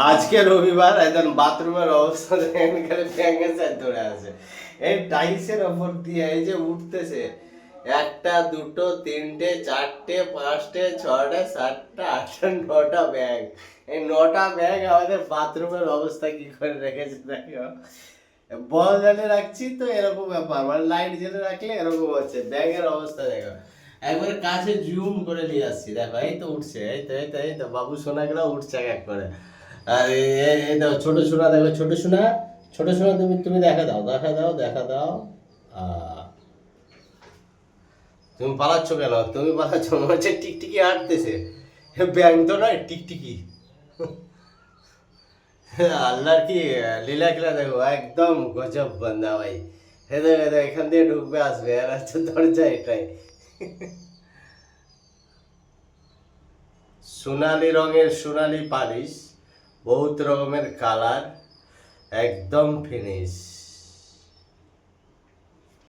আজকে রবিবার, একদম বাথরুমের অবস্থা দেখেন, খালি ব্যাঙে চার ধরে আছে। এই টাইলসের ওপর দিয়ে এই যে উঠতেছে, একটা দুটো তিনটে চারটে পাঁচটে ছটা সাতটা আটটা নটা ব্যাগ। এই নটা ব্যাগ আমাদের বাথরুমের অবস্থা কি করে রেখেছে দেখো। বল জ্বালিয়ে রাখছি তো এরকম ব্যাপার, মানে লাইট জ্বেলে রাখলে এরকম হচ্ছে। ব্যাগের অবস্থা দেখো, একবারে কাছে জুম করে নিয়ে আসছি। দেখো এই তো উঠছে, এই তো বাবু সোনাগুলো উঠছে এক এক করে। আর এই দেখো ছোট সোনা, দেখো ছোট সোনা, ছোট সোনা, তুমি তুমি দেখা দাও, দেখা দাও, দেখা দাও। তুমি পালাচ্ছ কেন? তুমি পালাচ্ছ, মনে হচ্ছে টিকটিকি হাঁটতেছে। ব্যাং তো নয়, টিকটিকি। আল্লাহর কি লীলা খেলা দেখো, একদম গজব বান্দা ভাই। হে দেখো দেখো, এখান দিয়ে ঢুকবে আসবে, আর হচ্ছে দরজা এটাই। সোনালি রঙের সোনালি পালিশ, বহুত রকমের কালার, একদম ফিনিশ।